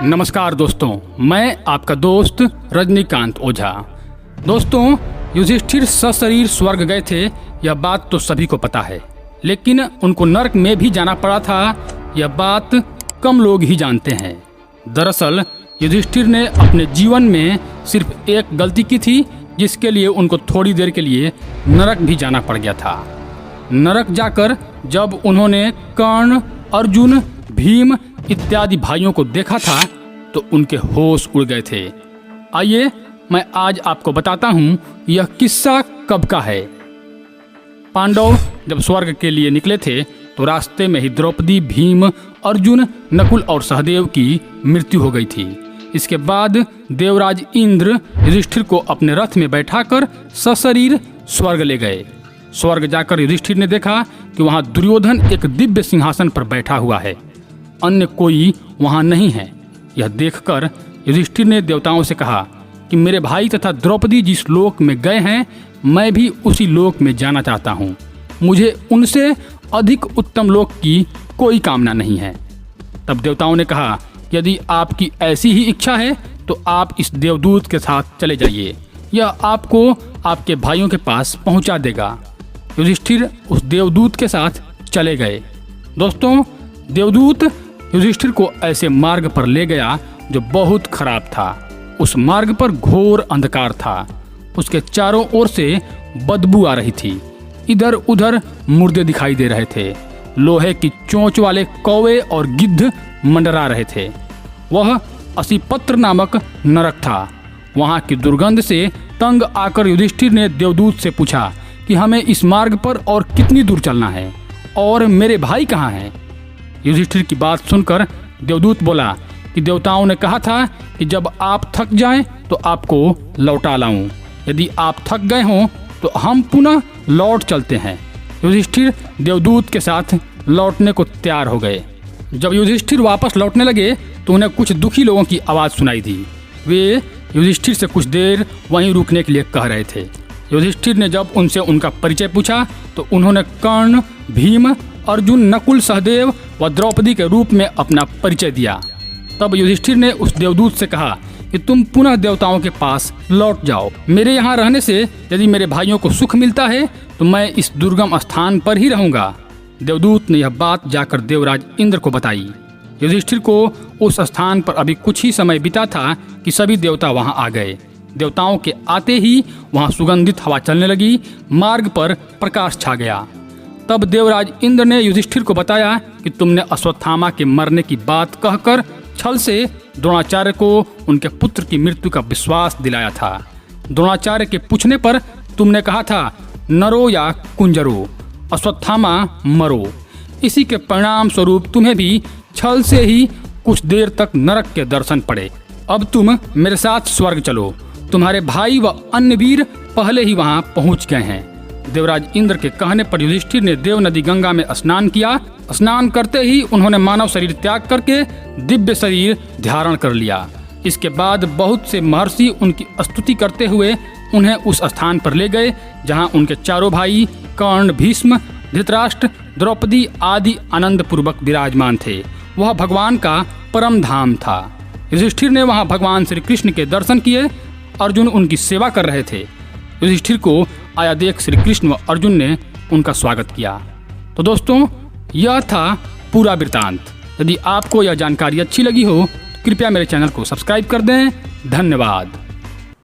नमस्कार दोस्तों, मैं आपका दोस्त रजनीकांत ओझा। दोस्तों, युधिष्ठिर सशरीर स्वर्ग गए थे, यह बात तो सभी को पता है, लेकिन उनको नरक में भी जाना पड़ा था, यह बात कम लोग ही जानते हैं। दरअसल युधिष्ठिर ने अपने जीवन में सिर्फ एक गलती की थी, जिसके लिए उनको थोड़ी देर के लिए नरक भी जाना पड़ गया था। नरक जाकर जब उन्होंने कर्ण, अर्जुन, भीम इत्यादि भाइयों को देखा था तो उनके होश उड़ गए थे। आइए मैं आज आपको बताता हूँ यह किस्सा कब का है। पांडव जब स्वर्ग के लिए निकले थे तो रास्ते में ही द्रौपदी, भीम, अर्जुन, नकुल और सहदेव की मृत्यु हो गई थी। इसके बाद देवराज इंद्र युधिष्ठिर को अपने रथ में बैठाकर सशरीर स्वर्ग ले गए। स्वर्ग जाकर युधिष्ठिर ने देखा कि वहाँ दुर्योधन एक दिव्य सिंहासन पर बैठा हुआ है, अन्य कोई वहाँ नहीं है। यह देखकर युधिष्ठिर ने देवताओं से कहा कि मेरे भाई तथा द्रौपदी जिस लोक में गए हैं, मैं भी उसी लोक में जाना चाहता हूँ। मुझे उनसे अधिक उत्तम लोक की कोई कामना नहीं है। तब देवताओं ने कहा, यदि आपकी ऐसी ही इच्छा है तो आप इस देवदूत के साथ चले जाइए, यह आपको आपके भाइयों के पास पहुँचा देगा। युधिष्ठिर उस देवदूत के साथ चले गए। दोस्तों, देवदूत युधिष्ठिर को ऐसे मार्ग पर ले गया जो बहुत खराब था। उस मार्ग पर घोर अंधकार था। उसके चारों ओर से बदबू आ रही थी। इधर उधर मुर्दे दिखाई दे रहे थे। लोहे की चोंच वाले कौवे और गिद्ध मंडरा रहे थे। वह असीपत्र नामक नरक था। वहाँ की दुर्गंध से तंग आकर युधिष्ठिर ने देवदूत से पूछा कि हमें इस मार्ग पर और कितनी दूर चलना है और मेरे भाई कहाँ हैं। युधिष्ठिर की बात सुनकर देवदूत बोला कि देवताओं ने कहा था कि जब आप थक जाएं तो आपको लौटा लाऊं। यदि आप थक गए हों तो हम पुनः लौट चलते हैं। युधिष्ठिर देवदूत के साथ लौटने को तैयार हो गए। जब युधिष्ठिर वापस लौटने लगे तो उन्हें कुछ दुखी लोगों की आवाज़ सुनाई दी। वे युधिष्ठिर से कुछ देर वहीं रुकने के लिए कह रहे थे। युधिष्ठिर ने जब उनसे उनका परिचय पूछा तो उन्होंने कर्ण, भीम, अर्जुन, नकुल, सहदेव व द्रौपदी के रूप में अपना परिचय दिया। तब युधिष्ठिर ने उस देवदूत से कहा कि तुम पुनः देवताओं के पास लौट जाओ। मेरे यहाँ रहने से यदि मेरे भाइयों को सुख मिलता है तो मैं इस दुर्गम स्थान पर ही रहूंगा। देवदूत ने यह बात जाकर देवराज इंद्र को बताई। युधिष्ठिर को उस स्थान पर अभी कुछ ही समय बीता था कि सभी देवता वहाँ आ गए। देवताओं के आते ही वहाँ सुगंधित हवा चलने लगी। मार्ग पर प्रकाश छा गया। तब देवराज इंद्र ने युधिष्ठिर को बताया कि तुमने अश्वत्थामा के मरने की बात कहकर छल से द्रोणाचार्य को उनके पुत्र की मृत्यु का विश्वास दिलाया था। द्रोणाचार्य के पूछने पर तुमने कहा था, नरो या कुंजरो, अश्वत्थामा मरो। इसी के परिणाम स्वरूप तुम्हें भी छल से ही कुछ देर तक नरक के दर्शन पड़े। अब तुम मेरे साथ स्वर्ग चलो। तुम्हारे भाई व अन्य वीर पहले ही वहाँ पहुँच गए हैं। देवराज इंद्र के कहने पर युधिष्ठिर ने देव नदी गंगा में स्नान किया। स्नान करते ही उन्होंने मानव शरीर त्याग करके दिव्य शरीर धारण कर लिया। इसके बाद बहुत से महर्षि उनकी स्तुति करते हुए उन्हें उस स्थान पर ले गए जहां उनके चारों भाई कर्ण, भीष्म, धृतराष्ट्र, द्रौपदी आदि आनंद पूर्वक विराजमान थे। वह भगवान का परम धाम था। युधिष्ठिर ने वहां भगवान श्री कृष्ण के दर्शन किए। अर्जुन उनकी सेवा कर रहे थे। युधिष्ठिर को आया देख श्री कृष्ण व अर्जुन ने उनका स्वागत किया। तो दोस्तों, यह था पूरा वृत्तांत। यदि आपको यह जानकारी अच्छी लगी हो तो कृपया मेरे चैनल को सब्सक्राइब कर दें। धन्यवाद।